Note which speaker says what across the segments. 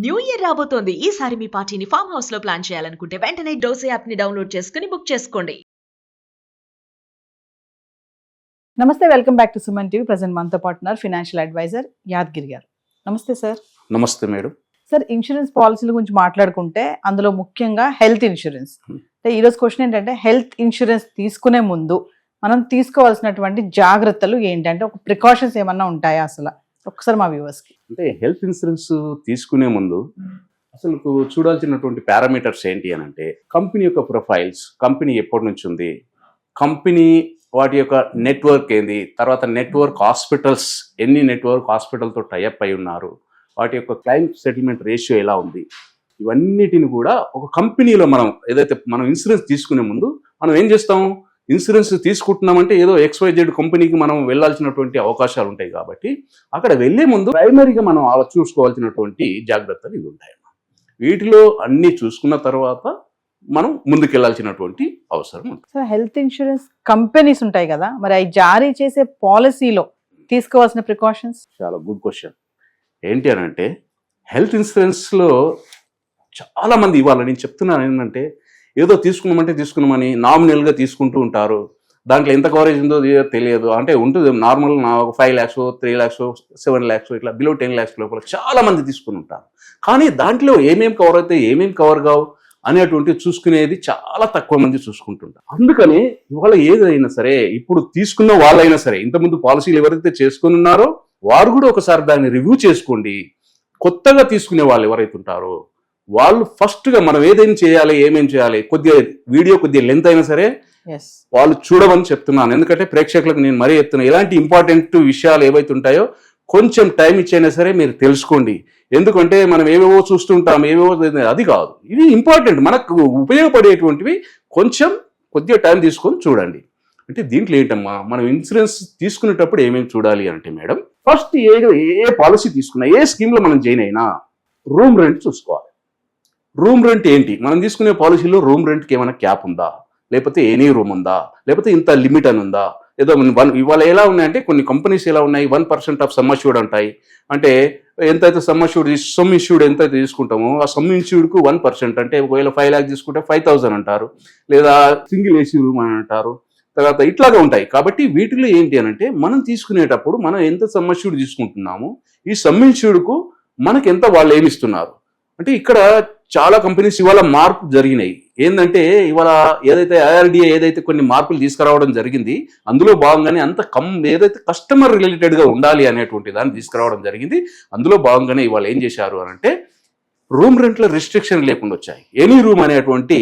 Speaker 1: New year రాబోతోంది. ఈసారి మీ పార్టీని ఫామ్ హౌస్ లో ప్లాన్ చేయాలనుకుంటే వెంటనే డోసే యాప్ ని డౌన్లోడ్ చేసుకుని బుక్ చేసుకోండి.
Speaker 2: నమస్తే, welcome back to Suman TV. Present మనతో పాటు ఉన్నారు ఫైనాన్షియల్ అడ్వైజర్ యాదగిరి గారు. నమస్తే సార్.
Speaker 3: నమస్తే మేడం.
Speaker 2: సార్, ఇన్సూరెన్స్ పాలసీల గురించి మాట్లాడుకుంటే అందులో ముఖ్యంగా హెల్త్ ఇన్సూరెన్స్. అంటే ఈరోజు క్వశ్చన్ ఏంటంటే, హెల్త్ ఇన్సూరెన్స్ తీసుకునే ముందు మనం తీసుకోవాల్సినటువంటి జాగ్రత్తలు ఏంటంటే, ఒక ప్రికాషన్స్ ఏమన్నా ఉంటాయా అసలు? ఒకసారి మా వ్యూవర్స్కి.
Speaker 3: అంటే హెల్త్ ఇన్సూరెన్స్ తీసుకునే ముందు అసలు చూడాల్సినటువంటి పారామీటర్స్ ఏంటి అని అంటే, కంపెనీ యొక్క ప్రొఫైల్స్, కంపెనీ ఎప్పటి నుంచి ఉంది, కంపెనీ వాటి యొక్క నెట్వర్క్ ఏంది, తర్వాత నెట్వర్క్ హాస్పిటల్స్, ఎన్ని నెట్వర్క్ హాస్పిటల్తో టైఅప్ అయి ఉన్నారు, వాటి యొక్క క్లైమ్ సెటిల్మెంట్ రేషియో ఎలా ఉంది, ఇవన్నిటిని కూడా ఒక కంపెనీలో మనం ఇన్సూరెన్స్ తీసుకునే ముందు మనం ఏం చేస్తాం, ఇన్సూరెన్స్ తీసుకుంటున్నామంటే ఏదో XYZ కంపెనీకి మనం వెళ్ళాల్సినటువంటి అవకాశాలు ఉంటాయి. కాబట్టి అక్కడ వెళ్లే ముందు ప్రైమరీగా మనం చూసుకోవాల్సినటువంటి జాగ్రత్తలు ఇవి ఉంటాయి. వీటిలో అన్ని చూసుకున్న తర్వాత మనం ముందుకెళ్లాల్సినటువంటి అవసరం ఉంటుంది.
Speaker 2: సో హెల్త్ ఇన్సూరెన్స్ కంపెనీస్ ఉంటాయి కదా, మరి అవి జారీ చేసే పాలసీలో తీసుకోవాల్సిన ప్రికాషన్స్?
Speaker 3: చాలా గుడ్ క్వశ్చన్. ఏంటి అని అంటే, హెల్త్ ఇన్సూరెన్స్లో చాలా మంది ఇవాళ నేను చెప్తున్నాను ఏంటంటే, ఏదో తీసుకున్నామని నామినల్గా తీసుకుంటూ ఉంటారు. దాంట్లో ఎంత కవరేజ్ ఉందో తెలియదు. అంటే ఉంటుంది నార్మల్ 5 lakhs, 3 lakhs, 7 lakhs, ఇట్లా బిలో 10 lakhs లోపల చాలా మంది తీసుకుని ఉంటారు. కానీ దాంట్లో ఏమేమి కవర్ అవుతాయి, ఏమేమి కవర్ కావు అనేటువంటి చూసుకునేది చాలా తక్కువ మంది చూసుకుంటుంటారు. అందుకని ఇవాళ ఏదైనా సరే, ఇప్పుడు తీసుకున్న వాళ్ళైనా సరే, ఇంతకుముందు పాలసీలు ఎవరైతే చేసుకుని ఉన్నారో వారు కూడా ఒకసారి దాన్ని రివ్యూ చేసుకోండి. కొత్తగా తీసుకునే వాళ్ళు ఎవరైతే ఉంటారో వాళ్ళు ఫస్ట్గా మనం ఏమేం చేయాలి, కొద్దిగా లెంత్ అయినా సరే వాళ్ళు చూడమని చెప్తున్నాను. ఎందుకంటే ప్రేక్షకులకు నేను మరీ చెప్తున్నా, ఇలాంటి ఇంపార్టెంట్ విషయాలు ఏవైతే ఉంటాయో కొంచెం టైం ఇచ్చైనా సరే మీరు తెలుసుకోండి. ఎందుకంటే మనం ఏవేవో చూస్తుంటాం, అది కాదు, ఇవి ఇంపార్టెంట్, మనకు ఉపయోగపడేటువంటివి. కొద్దిగా టైం తీసుకొని చూడండి. అంటే దీంట్లో ఏంటమ్మా, మనం ఇన్సూరెన్స్ తీసుకునేటప్పుడు ఏమేమి చూడాలి అంటే మేడం, ఫస్ట్ ఏ పాలసీ తీసుకున్నా, ఏ స్కీమ్లో మనం జాయిన్ అయినా రూమ్ రెంట్ చూసుకోవాలి. రూమ్ రెంట్ ఏంటి, మనం తీసుకునే పాలసీలో రూమ్ రెంట్కి ఏమైనా క్యాప్ ఉందా, లేకపోతే ఎనీ రూమ్ ఉందా, లేకపోతే ఇంత లిమిట్ అని ఉందా, ఏదో ఇవాళ ఎలా ఉన్నాయంటే కొన్ని కంపెనీస్ ఎలా ఉన్నాయి, 1% ఆఫ్ సమ్ అష్యూర్డ్ ఉంటాయి. అంటే ఎంతైతే సమ్ ఇన్ష్యూర్డ్ ఎంతైతే తీసుకుంటామో ఆ సమ్ ఇన్ష్యూర్డ్కు 1%, అంటే ఒకవేళ 5 lakhs తీసుకుంటే 5,000 అంటారు, లేదా సింగిల్ ఏసీ రూమ్ అని అంటారు. తర్వాత ఇట్లాగా ఉంటాయి. కాబట్టి వీటిలో ఏంటి అని అంటే, మనం తీసుకునేటప్పుడు మనం ఎంత సమ్ అష్యూర్డ్ తీసుకుంటున్నామో ఈ సమ్ ఇన్ష్యూర్డ్కు మనకి ఎంత వాళ్ళు ఏమిస్తున్నారు. అంటే ఇక్కడ చాలా కంపెనీస్ ఇవాళ మార్పు జరిగినాయి. ఏంటంటే ఇవాళ IRDA ఏదైతే కొన్ని మార్పులు తీసుకురావడం జరిగింది, అందులో భాగంగానే ఏదైతే కస్టమర్ రిలేటెడ్గా ఉండాలి అనేటువంటి దాన్ని తీసుకురావడం జరిగింది. అందులో భాగంగానే ఇవాళ ఏం చేశారు అని అంటే, రూమ్ రెంట్ల రిస్ట్రిక్షన్ లేకుండా వచ్చాయి. ఎనీ రూమ్ అనేటువంటి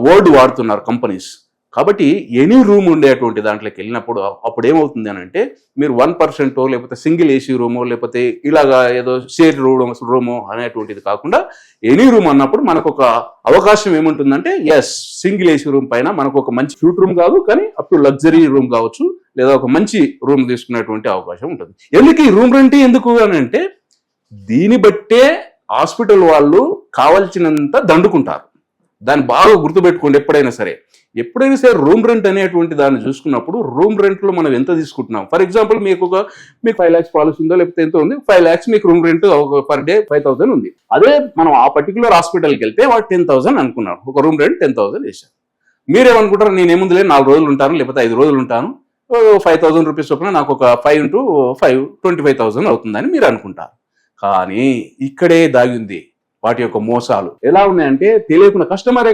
Speaker 3: వర్డ్ వాడుతున్నారు కంపెనీస్. కాబట్టి ఎనీ రూమ్ ఉండేటువంటి దాంట్లోకి వెళ్ళినప్పుడు అప్పుడు ఏమవుతుంది అని అంటే, మీరు 1% లేకపోతే సింగిల్ ఏసీ రూమో లేకపోతే ఇలాగా ఏదో షేర్ రూమో అనేటువంటిది కాకుండా ఎనీ రూమ్ అన్నప్పుడు మనకు ఒక అవకాశం ఏముంటుందంటే, సింగిల్ ఏసీ రూమ్ పైన మనకు ఒక మంచి ఫ్యూట్ రూమ్ కాదు కానీ అప్ టు లగ్జరీ రూమ్ కావచ్చు, లేదా ఒక మంచి రూమ్ తీసుకునేటువంటి అవకాశం ఉంటుంది. ఎందుకు ఈ రూమ్ రెంట్ ఎందుకు అని అంటే, దీన్ని బట్టే హాస్పిటల్ వాళ్ళు కావాల్సినంత దండుకుంటారు. దాన్ని బాగా గుర్తుపెట్టుకోండి. ఎప్పుడైనా సరే రూమ్ రెంట్ అనేటువంటి దాన్ని చూసుకున్నప్పుడు రూమ్ రెంట్లో మనం ఎంత తీసుకుంటున్నాం. ఫర్ ఎగ్జాంపుల్ మీకు 5 lakhs పాలసీ ఉందో లేకపోతే ఎంత ఉంది, 5 lakhs మీకు రూమ్ రెంట్ పర్ డే 5,000 ఉంది. అదే మనం ఆ పర్టికులర్ హాస్పిటల్కి వెళ్తే వాడు 10,000 అనుకున్నారు, ఒక రూమ్ రెంట్ 10,000 వేశారు. మీరేమనుకుంటారు, నేనేముందులే 4 రోజులు ఉంటాను లేకపోతే 5 రోజులు ఉంటాను, 5,000 రూపీస్ చొప్పున నాకు ఒక 5 into 5 25,000 అవుతుందని మీరు అనుకుంటారు. కానీ ఇక్కడే దాగింది వాటి యొక్క మోసాలు. ఎలా ఉన్నాయంటే, తెలియకుండా కస్టమర్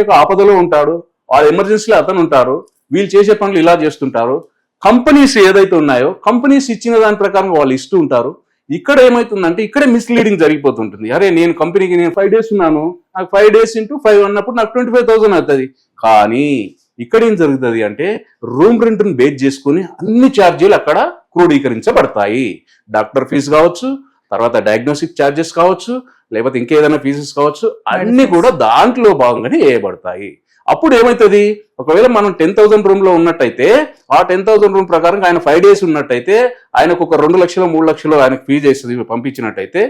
Speaker 3: యొక్క ఆపదలో ఉంటాడు, వాళ్ళ ఎమర్జెన్సీలో అతను ఉంటారు, వీళ్ళు చేసే పనులు ఇలా చేస్తుంటారు. కంపెనీస్ ఏదైతే ఉన్నాయో కంపెనీస్ ఇచ్చిన దాని ప్రకారం వాళ్ళు ఇస్తూ ఉంటారు. ఇక్కడ ఏమవుతుందంటే, ఇక్కడే మిస్లీడింగ్ జరిగిపోతుంటుంది. అరే నేను కంపెనీకి 5 days ఉన్నాను, నాకు 5 days into 5 అన్నప్పుడు నాకు 25,000 అవుతుంది. కానీ ఇక్కడ ఏం జరుగుతుంది అంటే, రూమ్ రెంట్ను బేస్ చేసుకుని అన్ని ఛార్జీలు అక్కడ క్రోడీకరించబడతాయి. డాక్టర్ ఫీజు కావచ్చు, తర్వాత డయాగ్నోస్టిక్ ఛార్జెస్ కావచ్చు, లేకపోతే ఇంకేదైనా ఫీజెస్ కావచ్చు, అన్ని కూడా దాంట్లో భాగంగానే వేయబడతాయి. అప్పుడు ఏమవుతుంది, ఒకవేళ మనం 10,000 రూమ్లో ఉన్నట్టయితే ఆ 10,000 రూమ్ ప్రకారం ఆయన 5 days ఉన్నట్టయితే ఆయనకు ఒక 2 లక్షలు 3 లక్షలు ఆయనకు ఫీజు వేస్తుంది పంపించినట్టయితే,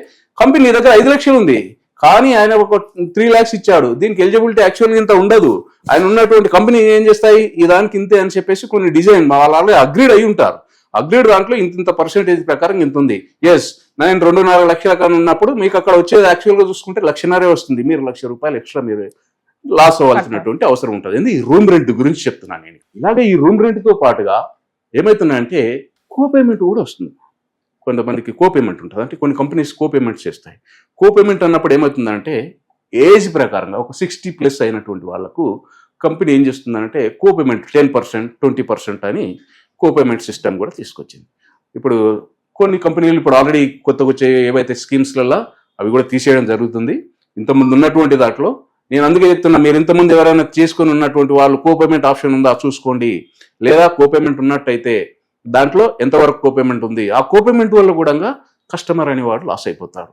Speaker 3: కంపెనీ దగ్గర 5 లక్షలు ఉంది కానీ ఆయన ఒక 3 lakhs ఇచ్చాడు. దీనికి ఎలిజిబిలిటీ యాక్చువల్గా ఇంత ఉండదు. ఆయన ఉన్నటువంటి కంపెనీ ఏం చేస్తాయి, ఈ దానికి ఇంతే అని చెప్పేసి కొన్ని డిజైన్ వాళ్ళు అగ్రీడ్ అయి ఉంటారు. అగ్రీడ్ దాంట్లో ఇంత పర్సెంటేజ్ ప్రకారం ఇంత ఉంది. ఎస్, నేను 2.5 లక్షల కన్నా ఉన్నప్పుడు మీకు అక్కడ వచ్చేది యాక్చువల్గా చూసుకుంటే 1,50,000 వస్తుంది. మీరు ₹1,00,000 ఎక్స్ట్రా మీరు లాస్ అవ్వాల్సినటువంటి అవసరం ఉంటుంది. ఎందుకు ఈ రూమ్ రెంట్ గురించి చెప్తున్నాను నేను. ఇలాగే ఈ రూమ్ రెంట్తో పాటుగా ఏమవుతుందంటే కోపేమెంట్ కూడా వస్తుంది. కొంతమందికి కోపేమెంట్ ఉంటుంది, అంటే కొన్ని కంపెనీస్ కోపేమెంట్స్ చేస్తాయి. కోపేమెంట్ అన్నప్పుడు ఏమవుతుందంటే ఏజ్ ప్రకారంగా ఒక 60+ అయినటువంటి వాళ్ళకు కంపెనీ ఏం చేస్తుందంటే కోపేమెంట్ 10%, 20% అని కోపేమెంట్ సిస్టమ్ కూడా తీసుకొచ్చింది. ఇప్పుడు కొన్ని కంపెనీలు ఇప్పుడు ఆల్రెడీ కొత్తగా వచ్చే ఏవైతే స్కీమ్స్లలో అవి కూడా తీసేయడం జరుగుతుంది. ఇంతకుముందు ఉన్నటువంటి దాంట్లో నేను అందుకే చెప్తున్నా, మీరు ఇంతకుముందు ఎవరైనా చేసుకుని ఉన్నటువంటి వాళ్ళు కోపేమెంట్ ఆప్షన్ ఉందా చూసుకోండి. లేదా కోపేమెంట్ ఉన్నట్టయితే దాంట్లో ఎంతవరకు కోపేమెంట్ ఉంది, ఆ కోపేమెంట్ వల్ల కూడా కస్టమర్ అనేవాడు లాస్ అయిపోతారు.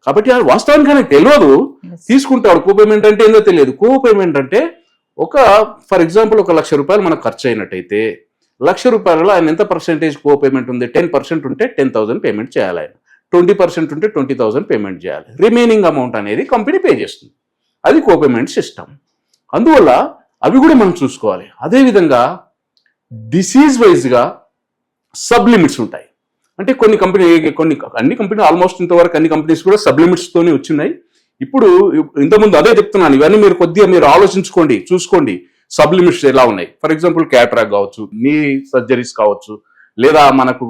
Speaker 3: కాబట్టి అది వాస్తవానికి ఆయనకు తెలియదు, తీసుకుంటాడు. కోపేమెంట్ అంటే ఏందో తెలియదు. కోపేమెంట్ అంటే ఫర్ ఎగ్జాంపుల్ ఒక ₹1,00,000 మనకు ఖర్చు అయినట్టయితే ₹1,00,000 ఆయన ఎంత పర్సెంటేజ్ కోపేమెంట్ ఉంది, 10% ఉంటే 10,000 పేమెంట్ చేయాలి. ఆయన 20% ఉంటే 20,000 పేమెంట్ చేయాలి. రిమైనింగ్ అమౌంట్ అనేది కంపెనీ పే చేస్తుంది. అది కోపేమెంట్ సిస్టమ్. అందువల్ల అవి కూడా మనం చూసుకోవాలి. అదేవిధంగా డిసీజ్ వైజ్గా సబ్ లిమిట్స్ ఉంటాయి. అంటే అన్ని కంపెనీ ఆల్మోస్ట్ ఇంతవరకు అన్ని కంపెనీస్ కూడా సబ్ లిమిట్స్తోనే వచ్చినాయి. ఇప్పుడు ఇంతకుముందు అదే చెప్తున్నాను, ఇవన్నీ మీరు కొద్దిగా ఆలోచించుకోండి, చూసుకోండి సబ్ లిమిట్స్ ఎలా ఉన్నాయి. ఫర్ ఎగ్జాంపుల్ క్యాటరాక్ట్ కావచ్చు, నీ సర్జరీస్ కావచ్చు, లేదా మనకు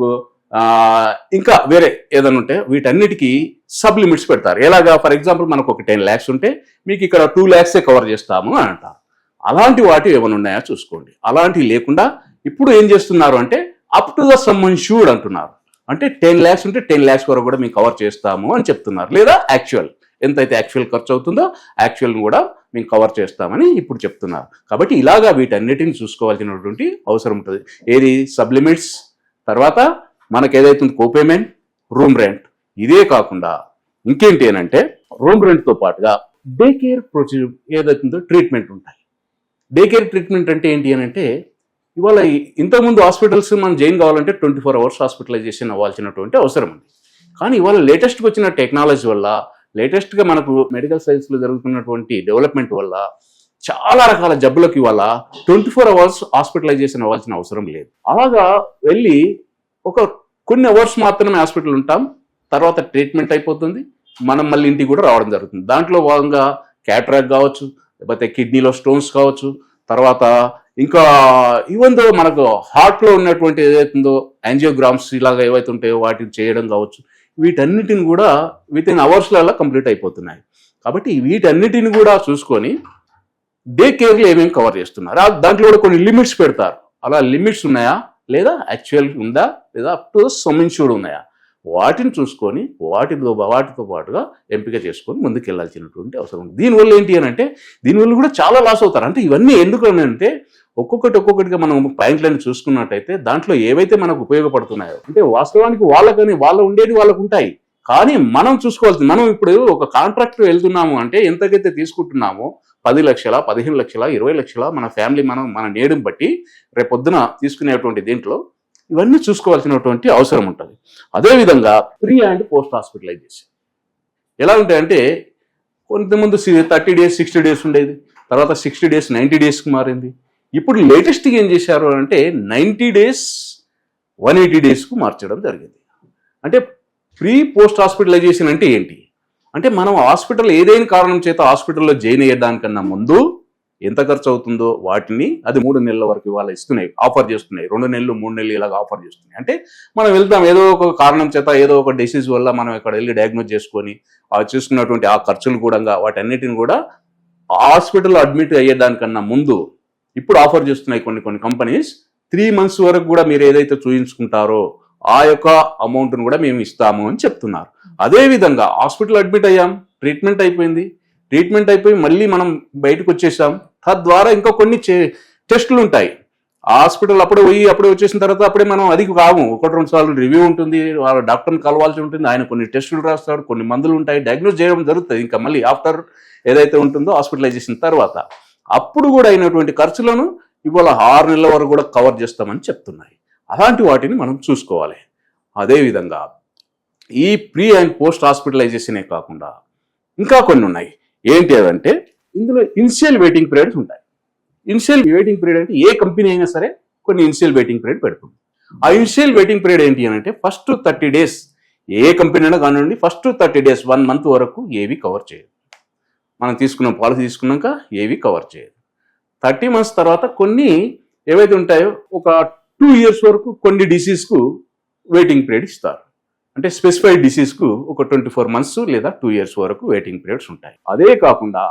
Speaker 3: ఇంకా వేరే ఏదైనా ఉంటే వీటన్నిటికీ సబ్ లిమిట్స్ పెడతారు. ఎలాగా, ఫర్ ఎగ్జాంపుల్ మనకు ఒక 10 lakhs ఉంటే మీకు ఇక్కడ 2 lakhs కవర్ చేస్తాము అని అంటారు. అలాంటి వాటి ఏమైనా ఉన్నాయా చూసుకోండి. అలాంటివి లేకుండా ఇప్పుడు ఏం చేస్తున్నారు అంటే up to the sum insured అంటున్నారు. అంటే 10 lakhs ఉంటే 10 lakhs వరకు కూడా మేము కవర్ చేస్తాము అని చెప్తున్నారు. లేదా యాక్చువల్ ఎంతైతే యాక్చువల్ ఖర్చు అవుతుందో యాక్చువల్ని కూడా మేము కవర్ చేస్తామని ఇప్పుడు చెప్తున్నారు. కాబట్టి ఇలాగా వీటన్నిటిని చూసుకోవాల్సినటువంటి అవసరం ఉంటుంది. ఏది సబ్ లిమిట్స్, తర్వాత మనకు ఏదైతే కోపేమెంట్, రూమ్ రెంట్. ఇదే కాకుండా ఇంకేంటి అని అంటే రూమ్ రెంట్తో పాటుగా డే కేర్ ప్రొసీజర్ ఏదైతుందో ట్రీట్మెంట్ ఉంటాయి. డే కేర్ ట్రీట్మెంట్ అంటే ఏంటి అని అంటే ఇవాళ ఇంతకుముందు హాస్పిటల్స్ మనం జాయిన్ కావాలంటే 24 hours హాస్పిటలైజేషన్ అవ్వాల్సినటువంటి అవసరం ఉంది. కానీ ఇవాళ లేటెస్ట్గా వచ్చిన టెక్నాలజీ వల్ల, లేటెస్ట్గా మనకు మెడికల్ సైన్స్లో జరుగుతున్నటువంటి డెవలప్మెంట్ వల్ల చాలా రకాల జబ్బులకు ఇవాళ 24 hours హాస్పిటలైజేషన్ అవ్వాల్సిన అవసరం లేదు. అలాగా వెళ్ళి కొన్ని అవర్స్ మాత్రమే హాస్పిటల్ ఉంటాం, తర్వాత ట్రీట్మెంట్ అయిపోతుంది, మనం మళ్ళీ ఇంటికి కూడా రావడం జరుగుతుంది. దాంట్లో భాగంగా క్యాటరాక్ట్ కావచ్చు, లేకపోతే కిడ్నీలో స్టోన్స్ కావచ్చు, తర్వాత ఇంకా ఈవెన్ దో మనకు హార్ట్లో ఉన్నటువంటి ఏదైతుందో యాంజియోగ్రామ్స్ ఇలాగ ఏవైతే ఉంటాయో వాటిని చేయడం కావచ్చు, వీటన్నిటిని కూడా వితిన్ అవర్స్లలో కంప్లీట్ అయిపోతున్నాయి. కాబట్టి వీటన్నిటిని కూడా చూసుకొని డే కేర్లో ఏమేమి కవర్ చేస్తున్నారు, దాంట్లో కూడా కొన్ని లిమిట్స్ పెడతారు. అలా లిమిట్స్ ఉన్నాయా, లేదా యాక్చువల్ ఉందా, లేదా అప్ టు సమ్ ఇన్ష్యూర్డ్ ఉన్నాయా, వాటిని చూసుకొని వాటితో పాటుగా ఎంపిక చేసుకొని ముందుకు వెళ్ళాల్సినటువంటి అవసరం ఉంది. దీనివల్ల ఏంటి అని అంటే దీనివల్ల కూడా చాలా లాస్ అవుతారు. అంటే ఇవన్నీ ఎందుకు అంటే ఒక్కొక్కటిగా మనం పాయింట్లను చూసుకున్నట్టయితే దాంట్లో ఏవైతే మనకు ఉపయోగపడుతున్నాయో, అంటే వాస్తవానికి వాళ్ళ ఉండేది వాళ్ళకు ఉంటాయి. కానీ మనం చూసుకోవాల్సింది, మనం ఇప్పుడు ఒక కాంట్రాక్ట్ వెళ్తున్నాము అంటే ఎంతకైతే తీసుకుంటున్నామో 10 లక్షల, 15 లక్షల, 20 లక్షల మన ఫ్యామిలీ మన నేడుని బట్టి రేపొద్దున తీసుకునేటువంటి దీంట్లో ఇవన్నీ చూసుకోవాల్సినటువంటి అవసరం ఉంటుంది. అదేవిధంగా ప్రీ అండ్ పోస్ట్ హాస్పిటలైజేషన్ ఎలా ఉంటాయంటే కొంతమంది 30 days 60 days ఉండేది, తర్వాత 60 days 90 daysకి మారింది. ఇప్పుడు లేటెస్ట్గా ఏం చేశారు అంటే 90 days 180 daysకు మార్చడం జరిగింది. అంటే ప్రీ పోస్ట్ హాస్పిటలైజేషన్ అంటే ఏంటి అంటే మనం హాస్పిటల్ ఏదైనా కారణం చేత హాస్పిటల్లో జాయిన్ అయ్యేదానికన్నా ముందు ఎంత ఖర్చు అవుతుందో వాటిని అది 3 నెలల వరకు ఇవాళ ఇస్తున్నాయి, ఆఫర్ చేస్తున్నాయి. 2 నెలలు 3 నెలలు ఇలాగ ఆఫర్ చేస్తున్నాయి. అంటే మనం వెళ్తాం ఏదో ఒక కారణం చేత ఏదో ఒక డిసీజ్ వల్ల మనం ఇక్కడ వెళ్ళి డయాగ్నోజ్ చేసుకొని చూసుకున్నటువంటి ఆ ఖర్చులు కూడా వాటన్నిటిని కూడా హాస్పిటల్లో అడ్మిట్ అయ్యేదానికన్నా ముందు ఇప్పుడు ఆఫర్ చేస్తున్నాయి కొన్ని కంపెనీస్. 3 months వరకు కూడా మీరు ఏదైతే చూయించుకుంటారో ఆ యొక్క అమౌంట్ను కూడా మేము ఇస్తాము అని చెప్తున్నారు. అదేవిధంగా హాస్పిటల్ అడ్మిట్ అయ్యాం, ట్రీట్మెంట్ అయిపోయి మళ్ళీ మనం బయటకు వచ్చేసాం. తద్వారా ఇంకా కొన్ని టెస్టులు ఉంటాయి. హాస్పిటల్ అప్పుడే వచ్చేసిన తర్వాత అప్పుడే మనం అది కాము, 1-2 సార్లు రివ్యూ ఉంటుంది, వాళ్ళ డాక్టర్ని కలవాల్సి ఉంటుంది, ఆయన కొన్ని టెస్టులు రాస్తాడు, కొన్ని మందులు ఉంటాయి, డయాగ్నోజ్ చేయడం జరుగుతుంది. ఇంకా మళ్ళీ ఆఫ్టర్ ఏదైతే ఉంటుందో హాస్పిటలైజేషన్ తర్వాత అప్పుడు కూడా అయినటువంటి ఖర్చులను ఇవాళ 6 నెలల వరకు కూడా కవర్ చేస్తామని చెప్తున్నాయి. అలాంటి వాటిని మనం చూసుకోవాలి. అదేవిధంగా ఈ ప్రీ అండ్ పోస్ట్ హాస్పిటలైజేషనే కాకుండా ఇంకా కొన్ని ఉన్నాయి. ఏంటి అదంటే ఇందులో ఇనిషియల్ వెయిటింగ్ పీరియడ్స్ ఉంటాయి. ఇనిషియల్ వెయిటింగ్ పీరియడ్ అంటే ఏ కంపెనీ అయినా సరే కొన్ని ఇనిషియల్ వెయిటింగ్ పీరియడ్ పెడుతుంది. ఆ ఇనిషియల్ వెయిటింగ్ పీరియడ్ ఏంటి అని అంటే ఫస్ట్ 30 days ఏ కంపెనీ అయినా కానివ్వండి, ఫస్ట్ 30 days 1 month వరకు ఏవి కవర్ చేయదు. మనం తీసుకున్న పాలసీ తీసుకున్నాక ఏవి కవర్ చేయదు. 30 months తర్వాత కొన్ని ఏవైతే ఉంటాయో ఒక 2 years వరకు కొన్ని డిసీజ్కు వెయిటింగ్ పీరియడ్ ఇస్తారు. అంటే స్పెసిఫైడ్ డిసీజ్కు ఒక 24 months లేదా 2 years వరకు వెయిటింగ్ పీరియడ్స్ ఉంటాయి. అదే కాకుండా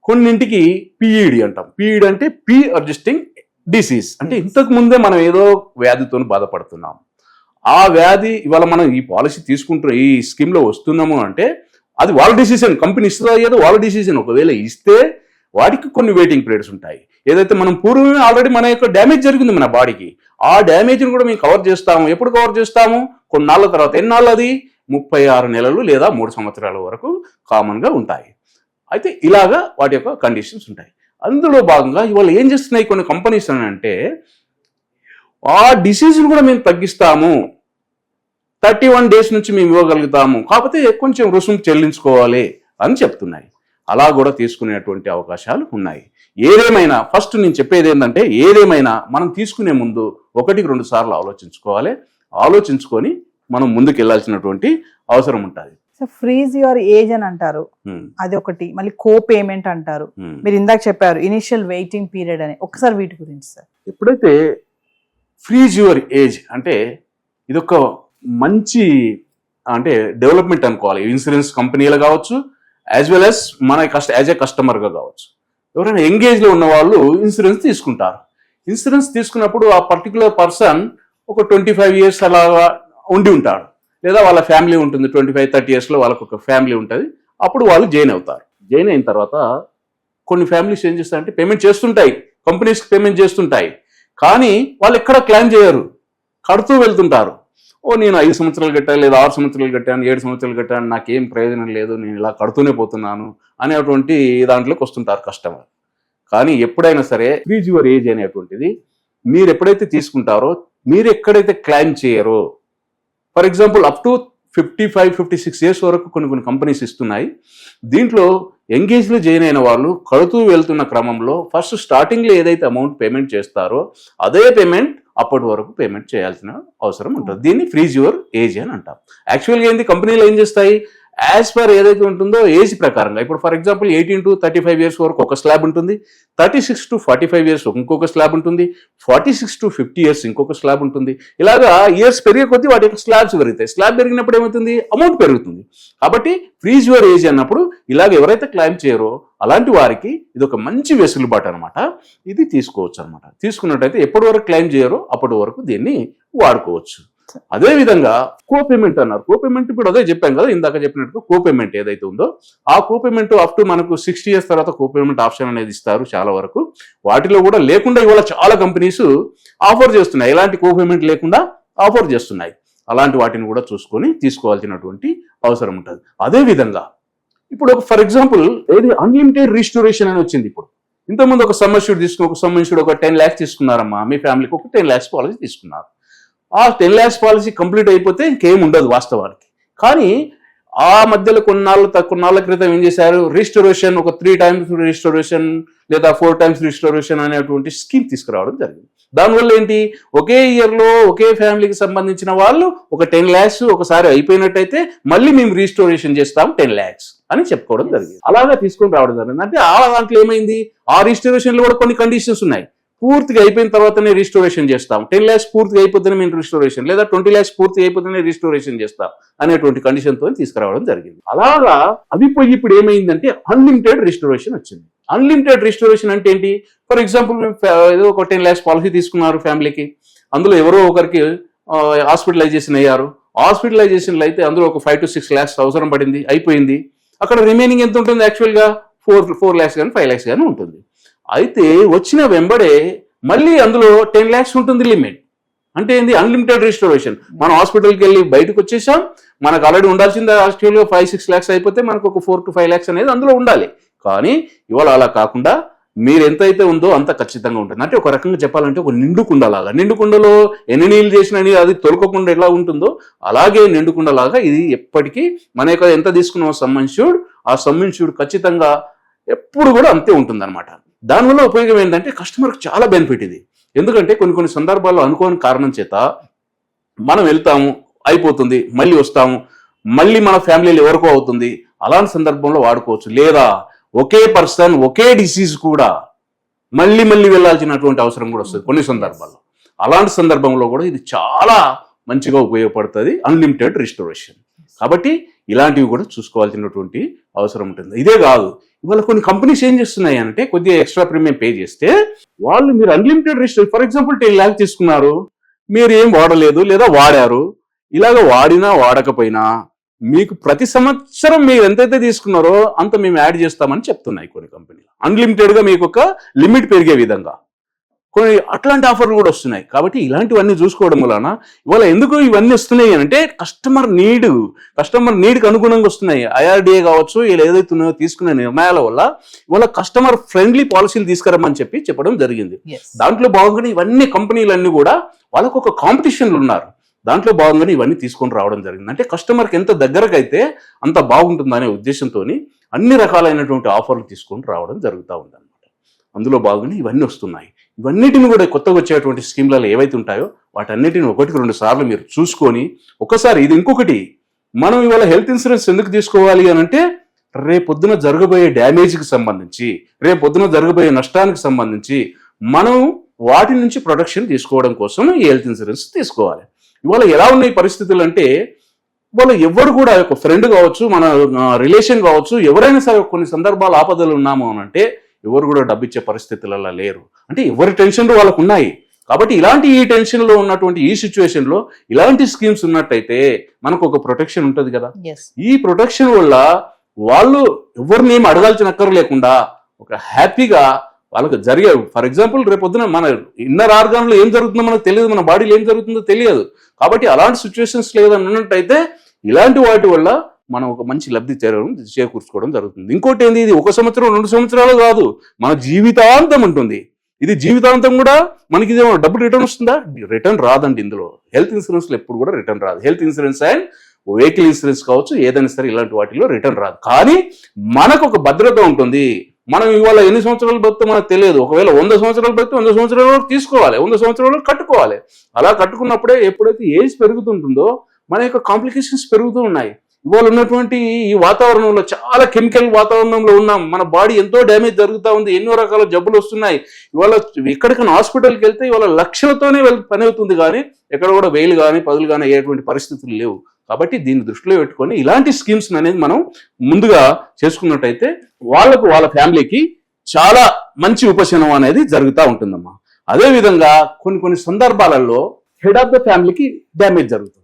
Speaker 3: కొన్నింటికి పిఈడి అంటాం. పిఈడి అంటే పీ అడ్జస్టింగ్ డిసీజ్, అంటే ఇంతకు ముందే మనం ఏదో వ్యాధితో బాధపడుతున్నాం. ఆ వ్యాధి ఇవాళ మనం ఈ పాలసీ తీసుకుంటున్న ఈ స్కీమ్లో వస్తున్నాము అంటే అది వాళ్ళ డిసిజన్, కంపెనీ ఇస్తుందో ఏదో వాళ్ళ డిసిజన్. ఒకవేళ ఇస్తే వాటికి కొన్ని వెయిటింగ్ పీరియడ్స్ ఉంటాయి. ఏదైతే మనం పూర్వమే ఆల్రెడీ మన యొక్క డ్యామేజ్ జరిగింది మన బాడీకి, ఆ డ్యామేజ్ని కూడా మేము కవర్ చేస్తాము. ఎప్పుడు కవర్ చేస్తాము? కొన్నాళ్ళ తర్వాత. ఎన్నాళ్ళు అది? 36 నెలలు లేదా 3 సంవత్సరాల వరకు కామన్గా ఉంటాయి. అయితే ఇలాగా వాటి యొక్క కండిషన్స్ ఉంటాయి. అందులో భాగంగా ఇవాళ ఏం చేస్తున్నాయి కొన్ని కంపెనీస్ అని అంటే ఆ డిసీజ్ని కూడా మేము తగ్గిస్తాము, 31 days నుంచి మేము ఇవ్వగలుగుతాము, కాకపోతే కొంచెం రుసుము చెల్లించుకోవాలి అని చెప్తున్నాయి. అలా కూడా తీసుకునేటువంటి అవకాశాలు ఉన్నాయి. ఏదేమైనా ఫస్ట్ నేను చెప్పేది ఏంటంటే ఏదేమైనా మనం తీసుకునే ముందు 1-2 సార్లు ఆలోచించుకోవాలి. ఆలోచించుకొని మనం ముందుకు వెళ్ళాల్సినటువంటి అవసరం ఉంటుంది.
Speaker 2: సో ఫ్రీజ్ యువర్ ఏజ్ అని అంటారు, అది ఒకటి. మళ్ళీ కో పేమెంట్ అంటారు. మీరు ఇందాక చెప్పారు ఇనిషియల్ వెయిటింగ్ పీరియడ్ అని. ఒకసారి వీటి గురించి సార్.
Speaker 3: ఎప్పుడైతే ఫ్రీజ్ యువర్ ఏజ్ అంటే ఇదొక మంచి అంటే డెవలప్మెంట్ అనుకోవాలి. ఇన్సూరెన్స్ కంపెనీలు కావచ్చు, యాజ్ వెల్ యాజ్ మన యాజ్ ఏ కస్టమర్గా కావచ్చు. ఎవరైనా ఎంగేజ్లో ఉన్న వాళ్ళు ఇన్సూరెన్స్ తీసుకుంటారు. ఇన్సూరెన్స్ తీసుకున్నప్పుడు ఆ పర్టికులర్ పర్సన్ ఒక 25 years అలాగా ఉండి ఉంటాడు, లేదా వాళ్ళ ఫ్యామిలీ ఉంటుంది. 25-30 yearsలో వాళ్ళకు ఒక ఫ్యామిలీ ఉంటుంది. అప్పుడు వాళ్ళు జాయిన్ అవుతారు. జాయిన్ అయిన తర్వాత కొన్ని ఫ్యామిలీస్ ఏం చేస్తారంటే పేమెంట్ చేస్తుంటాయి, కంపెనీస్కి పేమెంట్ చేస్తుంటాయి, కానీ వాళ్ళు ఎక్కడ క్లెయిమ్ చేయరు, కడుతూ వెళ్తుంటారు. నేను 5 సంవత్సరాలు కట్టాను, లేదా 6 సంవత్సరాలు కట్టాను, 7 సంవత్సరాలు కట్టాను, నాకేం ప్రయోజనం లేదు, నేను ఇలా కడుతూనే పోతున్నాను అనేటువంటి దాంట్లోకి వస్తుంటారు కస్టమర్. కానీ ఎప్పుడైనా సరే ఫ్రీజ్ యువర్ ఏజ్ అనేటువంటిది మీరు ఎప్పుడైతే తీసుకుంటారో, మీరు ఎక్కడైతే క్లెయిమ్ చేయరో, for example up to 55-56 years వరకు కొన్ని కంపెనీస్ ఇస్తున్నాయి. దీంట్లో ఎంగేజ్లో జాయిన్ అయిన వాళ్ళు కడుతూ వెళ్తున్న క్రమంలో ఫస్ట్ స్టార్టింగ్లో ఏదైతే అమౌంట్ పేమెంట్ చేస్తారో అదే పేమెంట్ అప్పటి వరకు పేమెంట్ చేయాల్సిన అవసరం ఉంటుంది. దీన్ని ఫ్రీజ్ యువర్ ఏజ్ అని అంటాం. యాక్చువల్గా ఏంది, కంపెనీలు ఏం చేస్తాయి, యాజ్ పర్ ఏదైతే ఉంటుందో ఏజ్ ప్రకారంగా. ఇప్పుడు ఫర్ ఎగ్జాంపుల్ 18-35 years వరకు ఒక స్లాబ్ ఉంటుంది, 36-45 years ఇంకొక స్లాబ్ ఉంటుంది, 46-50 years ఇంకొక స్లాబ్ ఉంటుంది. ఇలాగా ఇయర్స్ పెరిగే కొద్దీ వాటి యొక్క స్లాబ్స్ పెరుగుతాయి. స్లాబ్ పెరిగినప్పుడు ఏమవుతుంది, అమౌంట్ పెరుగుతుంది. కాబట్టి ఫ్రీజ్ యువర్ ఏజ్ అన్నప్పుడు ఇలాగ ఎవరైతే క్లెయిమ్ చేయరో అలాంటి వారికి ఇది ఒక మంచి వెసులుబాటు అనమాట. ఇది తీసుకోవచ్చు అనమాట. తీసుకున్నట్టయితే ఎప్పటి వరకు క్లెయిమ్ చేయరో అప్పటి వరకు దీన్ని వాడుకోవచ్చు. అదే విధంగా కోపేమెంట్ అన్నారు. కోపేమెంట్ ఇప్పుడు అదే చెప్పాం కదా, ఇందాక చెప్పినట్టు కోపేమెంట్ ఏదైతే ఉందో ఆ కోపేమెంట్ అప్ టు మనకు 60 years తర్వాత కోపేమెంట్ ఆప్షన్ అనేది ఇస్తారు చాలా వరకు. వాటిలో కూడా లేకుండా ఇవాళ చాలా కంపెనీస్ ఆఫర్ చేస్తున్నాయి, ఎలాంటి కోపేమెంట్ లేకుండా ఆఫర్ చేస్తున్నాయి. అలాంటి వాటిని కూడా చూసుకొని తీసుకోవాల్సినటువంటి అవసరం ఉంటుంది. అదే విధంగా ఇప్పుడు ఫర్ ఎగ్జాంపుల్ ఏది అన్లిమిటెడ్ రిస్టోరేషన్ అని వచ్చింది. ఇప్పుడు ఇంతకుముందు ఒక సమ్మర్ష్యూడ్ తీసుకుని ఒక 10 lakhs తీసుకున్నారమ్మా, మీ ఫ్యామిలీకి ఒక 10 lakhs పాలసీ తీసుకున్నారు. ఆ 10 lakhs పాలసీ కంప్లీట్ అయిపోతే ఇంకేం ఉండదు వాస్తవానికి. కానీ ఆ మధ్యలో కొన్నాళ్ళ క్రితం ఏం చేశారు, రిస్టోరేషన్ ఒక 3 times రిస్టోరేషన్ లేదా 4 times రిస్టోరేషన్ అనేటువంటి స్కీమ్ తీసుకురావడం జరిగింది. దానివల్ల ఏంటి, ఒకే ఇయర్లో ఒకే ఫ్యామిలీకి సంబంధించిన వాళ్ళు ఒక 10 lakhs ఒకసారి అయిపోయినట్టయితే మళ్ళీ మేము రిస్టోరేషన్ చేస్తాం 10 lakhs అని చెప్పుకోవడం జరిగింది. అలాగా తీసుకొని రావడం జరిగింది. అంటే ఆ దాంట్లో ఏమైంది, ఆ రిస్టోరేషన్లో కూడా కొన్ని కండిషన్స్ ఉన్నాయి. పూర్తిగా అయిపోయిన తర్వాతనే రిస్టోరేషన్ చేస్తాం, 10 lakhs పూర్తిగా అయిపోతేనే మేము రిస్టోరేషన్, లేదా 20 lakhs పూర్తిగా అయిపోతేనే రిస్టోరేషన్ చేస్తాం అనేటువంటి కండిషన్తో తీసుకురావడం జరిగింది. అలాగా అవి పోయి ఇప్పుడు ఏమైందంటే అన్లిమిటెడ్ రిస్టోరేషన్ వచ్చింది. అన్లిమిటెడ్ రిస్టోరేషన్ అంటే ఏంటి, ఫర్ ఎగ్జాంపుల్ ఏదో ఒక 10 lakhs పాలసీ తీసుకున్నారు ఫ్యామిలీకి, అందులో ఎవరో ఒకరికి హాస్పిటలైజేషన్ అయ్యారు. హాస్పిటలైజేషన్లో అయితే అందులో ఒక 5 to 6 lakhs అవసరం పడింది, అయిపోయింది. అక్కడ రిమైనింగ్ ఎంత ఉంటుంది, యాక్చువల్గా 4 lakhs కానీ 5 lakhs కానీ ఉంటుంది. అయితే వచ్చిన వెంబడే మళ్ళీ అందులో 10 lakhs ఉంటుంది లిమిట్. అంటే ఏంది, అన్లిమిటెడ్ రిస్టోరేషన్. మనం హాస్పిటల్కి వెళ్ళి బయటకు వచ్చేసాం, మనకు ఆల్రెడీ ఉండాల్సింది యాక్చువల్గా 5-6 lakhs అయిపోతే మనకు ఒక 4 to 5 lakhs అనేది అందులో ఉండాలి. కానీ ఇవాళ అలా కాకుండా మీరు ఎంత అయితే ఉందో అంత ఖచ్చితంగా ఉంటుంది. అంటే ఒక రకంగా చెప్పాలంటే ఒక నిండుకుండలాగా, నిండుకుండలో ఎన్ని నీళ్ళు చేసినా అది తొలకకుండా ఎలా ఉంటుందో అలాగే నిండుకుండలాగా ఇది ఎప్పటికీ మన యొక్క ఎంత తీసుకున్నామో సమ్మిన్ష్యూర్డ్, ఆ సమ్మిన్ష్యూర్డ్ ఖచ్చితంగా ఎప్పుడు కూడా అంతే ఉంటుందన్నమాట. దానివల్ల ఉపయోగం ఏంటంటే కస్టమర్కి చాలా బెనిఫిట్ ఇది. ఎందుకంటే కొన్ని సందర్భాల్లో అనుకోని కారణం చేత మనం వెళ్తాము, అయిపోతుంది, మళ్ళీ వస్తాము, మళ్ళీ మన ఫ్యామిలీలో ఎవరికో అవుతుంది, అలాంటి సందర్భంలో వాడుకోవచ్చు. లేదా ఒకే పర్సన్ ఒకే డిసీజ్ కూడా మళ్ళీ వెళ్ళాల్సినటువంటి అవసరం కూడా వస్తుంది కొన్ని సందర్భాల్లో. అలాంటి సందర్భంలో కూడా ఇది చాలా మంచిగా ఉపయోగపడుతుంది, అన్లిమిటెడ్ రిస్టోరేషన్. కాబట్టి ఇలాంటివి కూడా చూసుకోవాల్సినటువంటి అవసరం ఉంటుంది. ఇదే కాదు, ఇవాళ కొన్ని కంపెనీస్ ఏం చేస్తున్నాయి అంటే కొద్దిగా ఎక్స్ట్రా ప్రీమియం పే చేస్తే వాళ్ళు మీరు unlimited restore, for example 10 lakhs తీసుకున్నారు, మీరు ఏం వాడలేదు లేదా వాడారు, ఇలాగ వాడినా వాడకపోయినా మీకు ప్రతి సంవత్సరం మీరు ఎంతైతే తీసుకున్నారో అంత మేము యాడ్ చేస్తామని చెప్తున్నాయి కొన్ని కంపెనీలు. అన్లిమిటెడ్గా మీకు ఒక లిమిట్ పెరిగే విధంగా కొన్ని అట్లాంటి ఆఫర్లు కూడా వస్తున్నాయి. కాబట్టి ఇలాంటివన్నీ చూసుకోవడం వలన ఇవాళ ఎందుకు ఇవన్నీ వస్తున్నాయి అంటే కస్టమర్ నీడ్కి అనుగుణంగా వస్తున్నాయి. IRDA కావచ్చు, వీళ్ళు ఏదైతే ఉన్నాయో తీసుకునే నిర్ణయాల వల్ల ఇవాళ కస్టమర్ ఫ్రెండ్లీ పాలసీలు తీసుకురమ్మని చెప్పడం జరిగింది. దాంట్లో భాగంగానే ఇవన్నీ కంపెనీలన్నీ కూడా వాళ్ళకు ఒక కాంపిటీషన్లు ఉన్నారు, దాంట్లో భాగంగానే ఇవన్నీ తీసుకొని రావడం జరిగింది. అంటే కస్టమర్కి ఎంత దగ్గరకైతే అంత బాగుంటుందనే ఉద్దేశంతో అన్ని రకాలైనటువంటి ఆఫర్లు తీసుకొని రావడం జరుగుతూ ఉంది అనమాట. అందులో భాగంగానే ఇవన్నీ వస్తున్నాయి. ఇవన్నిటిని కూడా కొత్తగా వచ్చేటువంటి స్కీమ్లలో ఏవైతే ఉంటాయో వాటన్నిటిని 1-2 సార్లు మీరు చూసుకొని ఒకసారి ఇది ఇంకొకటి, మనం ఇవాళ హెల్త్ ఇన్సూరెన్స్ ఎందుకు తీసుకోవాలి అని అంటే రేపొద్దున జరగబోయే డ్యామేజ్కి సంబంధించి, రేపొద్దున జరగబోయే నష్టానికి సంబంధించి మనం వాటి నుంచి ప్రొటెక్షన్ తీసుకోవడం కోసం ఈ హెల్త్ ఇన్సూరెన్స్ తీసుకోవాలి. ఇవాళ ఎలా ఉన్నాయి పరిస్థితులు అంటే వాళ్ళు ఎవరు కూడా ఒక ఫ్రెండ్ కావచ్చు, మన రిలేషన్ కావచ్చు, ఎవరైనా సరే కొన్ని సందర్భాలు ఆపదలు ఉన్నాము అని అంటే ఎవరు కూడా డబ్బు ఇచ్చే పరిస్థితులలో లేరు. అంటే ఎవరి టెన్షన్లు వాళ్ళకు ఉన్నాయి. కాబట్టి ఇలాంటి ఈ టెన్షన్లో ఉన్నటువంటి ఈ సిచ్యువేషన్లో ఇలాంటి స్కీమ్స్ ఉన్నట్టయితే మనకు ఒక ప్రొటెక్షన్ ఉంటుంది కదా. ఈ ప్రొటెక్షన్ వల్ల వాళ్ళు ఎవరిని ఏమి అడగాల్సిన అక్కర లేకుండా ఒక హ్యాపీగా వాళ్ళకి జరిగే, ఫర్ ఎగ్జాంపుల్ రేపొద్దున మన ఇన్నర్ ఆర్గాన్లో ఏం జరుగుతుందో మనకు తెలియదు, మన బాడీలో ఏం జరుగుతుందో తెలియదు. కాబట్టి అలాంటి సిచ్యువేషన్స్ లేదని ఉన్నట్టయితే ఇలాంటి వాటి వల్ల మనం ఒక మంచి లబ్ధి చేకూర్చుకోవడం జరుగుతుంది. ఇంకోటి ఏంది, ఇది 1 సంవత్సరం 2 సంవత్సరాలు కాదు, మన జీవితాంతం ఉంటుంది. ఇది జీవితాంతం కూడా మనకి ఇదేమో డబ్బులు రిటర్న్ వస్తుందా? రిటర్న్ రాదండి. ఇందులో హెల్త్ ఇన్సూరెన్స్లో ఎప్పుడు కూడా రిటర్న్ రాదు. Health insurance and vehicle insurance కావచ్చు, ఏదైనా సరే ఇలాంటి వాటిలో రిటర్న్ రాదు. కానీ మనకు ఒక భద్రత ఉంటుంది. మనం ఇవాళ ఎన్ని సంవత్సరాలు బతితో మనకు తెలియదు. ఒకవేళ 100 సంవత్సరాలు బతితో 100 సంవత్సరాల వరకు తీసుకోవాలి, 100 సంవత్సరాల వరకు కట్టుకోవాలి. అలా కట్టుకున్నప్పుడే ఎప్పుడైతే ఏజ్ పెరుగుతుంటుందో మన యొక్క కాంప్లికేషన్స్ పెరుగుతూ ఉన్నాయి. ఇవాళ ఉన్నటువంటి ఈ వాతావరణంలో చాలా కెమికల్ వాతావరణంలో ఉన్నాం, మన బాడీ ఎంతో డ్యామేజ్ జరుగుతూ ఉంది, ఎన్నో రకాల జబ్బులు వస్తున్నాయి. ఇవాళ ఎక్కడికైనా హాస్పిటల్కి వెళ్తే ఇవాళ లక్షలతోనే పని అవుతుంది, కానీ ఎక్కడ కూడా 1000 కానీ 10 కానీ అయ్యేటువంటి పరిస్థితులు లేవు. కాబట్టి దీన్ని దృష్టిలో పెట్టుకొని ఇలాంటి స్కీమ్స్ అనేది మనం ముందుగా చేసుకున్నట్టయితే వాళ్ళకు వాళ్ళ ఫ్యామిలీకి చాలా మంచి ఉపశమనం అనేది జరుగుతూ ఉంటుందమ్మా. అదేవిధంగా కొన్ని సందర్భాలలో హెడ్ ఆఫ్ ద ఫ్యామిలీకి డ్యామేజ్ జరుగుతుంది.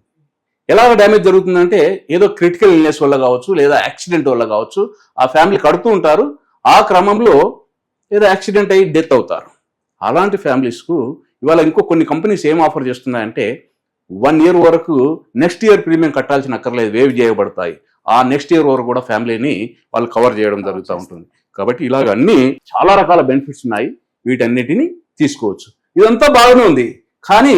Speaker 3: ఎలా డ్యామేజ్ జరుగుతుందంటే ఏదో క్రిటికల్ ఇల్నెస్ వల్ల కావచ్చు, లేదా యాక్సిడెంట్ వల్ల కావచ్చు, ఆ ఫ్యామిలీ కడుతూ ఉంటారు, ఆ క్రమంలో ఏదో యాక్సిడెంట్ అయ్యి డెత్ అవుతారు. అలాంటి ఫ్యామిలీస్కు ఇవాళ ఇంకో కొన్ని కంపెనీస్ ఏం ఆఫర్ చేస్తున్నాయంటే 1 year వరకు నెక్స్ట్ ఇయర్ ప్రీమియం కట్టాల్సిన అక్కర్లేదు, వేవ్ చేయబడతాయి. ఆ నెక్స్ట్ ఇయర్ వరకు కూడా ఫ్యామిలీని వాళ్ళు కవర్ చేయడం జరుగుతూ ఉంటుంది. కాబట్టి ఇలాగ అన్ని చాలా రకాల బెనిఫిట్స్ ఉన్నాయి, వీటన్నిటిని తీసుకోవచ్చు. ఇదంతా బాగానే ఉంది, కానీ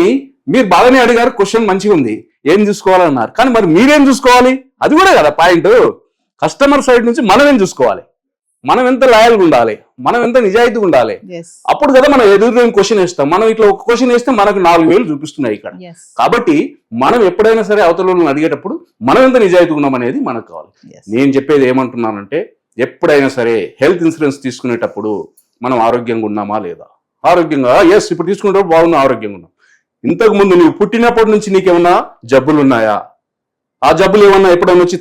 Speaker 3: మీరు బాగానే అడిగారు, క్వశ్చన్ మంచిగా ఉంది, ఏం చూసుకోవాలన్నారు. కానీ మరి మీరేం చూసుకోవాలి? అది కూడా కదా పాయింట్. కస్టమర్ సైడ్ నుంచి మనం ఏం చూసుకోవాలి, మనం ఎంత లాయల్గా ఉండాలి, మనం ఎంత నిజాయితీగా ఉండాలి. అప్పుడు కదా మనం ఎదురు క్వశ్చన్ వేస్తాం. మనం ఇట్లా ఒక క్వశ్చన్ వేస్తే మనకు 4000 చూపిస్తున్నాయి ఇక్కడ. కాబట్టి మనం ఎప్పుడైనా సరే అవతలను అడిగేటప్పుడు మనం ఎంత నిజాయితీగా ఉన్నాం అనేది మనకు కావాలి. నేను చెప్పేది ఏమంటున్నానంటే ఎప్పుడైనా సరే హెల్త్ ఇన్సూరెన్స్ తీసుకునేటప్పుడు మనం ఆరోగ్యంగా ఉన్నామా లేదా, ఆరోగ్యంగా ఎస్ ఇప్పుడు తీసుకునేటప్పుడు బాగున్నా, ఆరోగ్యంగా ఉన్నాం. ఇంతకు ముందు నువ్వు పుట్టినప్పటి నుంచి నీకేమన్నా జబ్బులు ఉన్నాయా, ఆ జబ్బులు ఏమన్నా ఎప్పుడైనా వచ్చి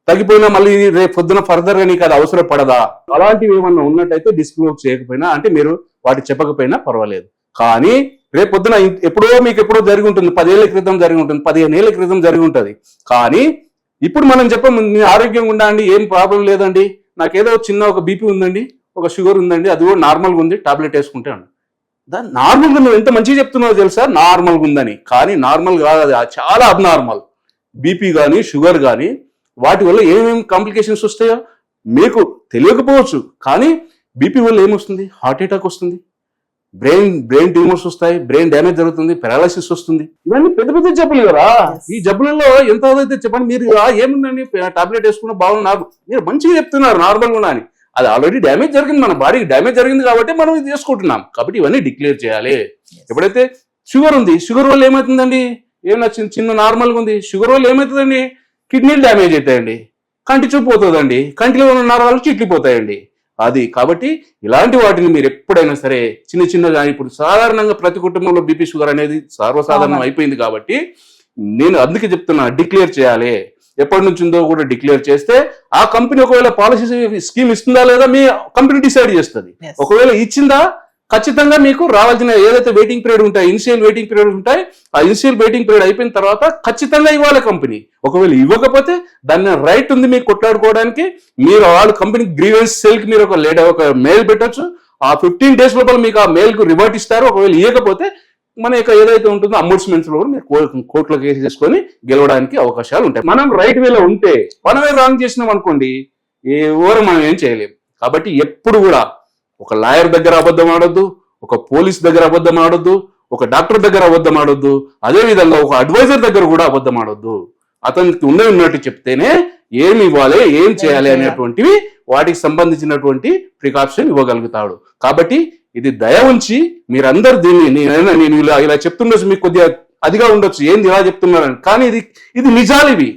Speaker 3: తగ్గిపోయినా మళ్ళీ రేపు పొద్దున ఫర్దర్ గా నీకు అది అవసరపడదా? అలాంటివి ఏమన్నా ఉన్నట్టయితే డిస్క్లోజ్ చేయకపోయినా, అంటే మీరు వాటి చెప్పకపోయినా పర్వాలేదు. కానీ రేపు పొద్దున మీకు ఎప్పుడో జరిగి ఉంటుంది, 10 ఏళ్ల క్రితం జరిగి ఉంటుంది, 15 ఏళ్ల క్రితం జరిగి ఉంటుంది. కానీ ఇప్పుడు మనం చెప్పము, నేను ఆరోగ్యంగా ఉండండి, ఏం ప్రాబ్లం లేదండి, నాకేదో చిన్న ఒక బీపీ ఉందండి, ఒక షుగర్ ఉందండి, అది కూడా నార్మల్గా ఉంది, టాబ్లెట్ వేసుకుంటే అండి. దాన్ని నార్మల్గా నువ్వు ఎంత మంచిగా చెప్తున్నావు తెలుసా, నార్మల్గా ఉందని. కానీ నార్మల్ కాదు, అది చాలా అబ్నార్మల్. బీపీ కానీ షుగర్ కానీ వాటి వల్ల ఏమేమి కాంప్లికేషన్స్ వస్తాయో మీకు తెలియకపోవచ్చు. కానీ బీపీ వల్ల ఏమొస్తుంది, హార్ట్ అటాక్ వస్తుంది, బ్రెయిన్ ట్యూమర్స్ వస్తాయి, బ్రెయిన్ డ్యామేజ్ జరుగుతుంది, పెరాలసిస్ వస్తుంది. ఇవన్నీ పెద్ద జబ్బులు కదా. ఈ జబ్బులలో ఎంత అయితే చెప్పండి, మీరు ఏముందండి టాబ్లెట్ వేసుకున్న బాగున్నారు, మీరు మంచిగా చెప్తున్నారు నార్మల్గా ఉన్నా అని. అది ఆల్రెడీ డ్యామేజ్ జరిగింది, మన బాడీకి డ్యామేజ్ జరిగింది కాబట్టి మనం ఇది చేసుకుంటున్నాం. కాబట్టి ఇవన్నీ డిక్లేర్ చేయాలి. ఎప్పుడైతే షుగర్ ఉంది, షుగర్ వల్ల ఏమవుతుందండి, ఏమన్నా చిన్న నార్మల్గా ఉంది, షుగర్ వల్ల ఏమవుతుందండి, కిడ్నీలు డ్యామేజ్ అవుతాయండి, కంటి చూపు పోతుందండి, కంటిలో ఉన్న నరాలు చిట్లిపోతాయండి. అది కాబట్టి ఇలాంటి వాటిని మీరు ఎప్పుడైనా సరే చిన్నగా, ఇప్పుడు సాధారణంగా ప్రతి కుటుంబంలో బీపీ షుగర్ అనేది సర్వసాధారణం అయిపోయింది కాబట్టి నేను అందుకే చెప్తున్నా, డిక్లేర్ చేయాలి. ఎప్పటి నుంచి ఉందో కూడా డిక్లేర్ చేస్తే ఆ కంపెనీ ఒకవేళ పాలసీ స్కీమ్ ఇస్తుందా లేదా మీ కంపెనీ డిసైడ్ చేస్తుంది. ఒకవేళ ఇచ్చిందా ఖచ్చితంగా మీకు రావాల్సిన ఏదైతే వెయిటింగ్ పీరియడ్ ఉంటాయి, ఇనిషియల్ వెయిటింగ్ పీరియడ్ ఉంటాయి, ఆ ఇనిషియల్ వెయిటింగ్ పీరియడ్ అయిపోయిన తర్వాత ఖచ్చితంగా ఇవ్వాలి కంపెనీ. ఒకవేళ ఇవ్వకపోతే దాన్ని రైట్ ఉంది మీకు కొట్లాడుకోవడానికి. మీరు వాళ్ళ కంపెనీ గ్రీవెన్స్ సెల్ కి మీరు ఒక మెయిల్ పెట్టొచ్చు. ఆ 15 days లోపల మీకు ఆ మెయిల్ కు రివర్ట్ ఇస్తారు. ఒకవేళ ఇవ్వకపోతే మన యొక్క ఏదైతే ఉంటుందో అంబుడ్స్మెంట్స్ లో మీరు కోర్టులో కేసు చేసుకొని గెలవడానికి అవకాశాలు ఉంటాయి. మనం రైట్ వేలో ఉంటే, మనమే రాంగ్ చేసినాం అనుకోండి, ఎవరు మనం ఏం చేయలేం. కాబట్టి ఎప్పుడు కూడా ఒక లాయర్ దగ్గర అబద్ధం ఆడొద్దు, ఒక పోలీస్ దగ్గర అబద్ధం ఆడొద్దు, ఒక డాక్టర్ దగ్గర అబద్ధం ఆడొద్దు, అదే విధంగా ఒక అడ్వైజర్ దగ్గర కూడా అబద్ధం ఆడొద్దు. అతనికి ఉన్నట్టు చెప్తేనే ఏమి ఇవ్వాలి, ఏం చేయాలి అనేటువంటివి వాటికి సంబంధించినటువంటి ప్రికాషన్ ఇవ్వగలుగుతాడు. కాబట్టి ఇది దయ ఉంచి మీరందరూ దీన్ని, నేను ఇలా చెప్తుండొచ్చు, మీకు కొద్దిగా అదిగా ఉండొచ్చు, ఏంది ఇలా చెప్తున్నారని, కానీ ఇది నిజాలు. ఇవి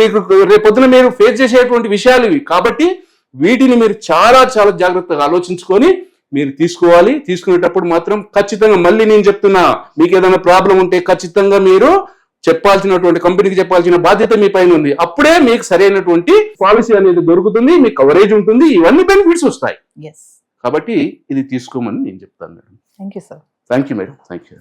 Speaker 3: మీకు రేపొద్దున మీరు ఫేస్ చేసేటువంటి విషయాలు ఇవి. కాబట్టి వీటిని మీరు చాలా జాగ్రత్తగా ఆలోచించుకొని మీరు తీసుకోవాలి. తీసుకునేటప్పుడు మాత్రం ఖచ్చితంగా, మళ్ళీ నేను చెప్తున్నా, మీకు ఏదైనా ప్రాబ్లం ఉంటే ఖచ్చితంగా మీరు చెప్పాల్సినటువంటి కంపెనీకి చెప్పాల్సిన బాధ్యత మీ పైన ఉంది. అప్పుడే మీకు సరైనటువంటి పాలసీ అనేది దొరుకుతుంది, మీకు కవరేజ్ ఉంటుంది, ఇవన్నీ బెనిఫిట్స్ వస్తాయి. కాబట్టి ఇది తీసుకోమని నేను చెప్తాను madam.
Speaker 2: Thank you sir.
Speaker 3: Thank you madam. Thank you.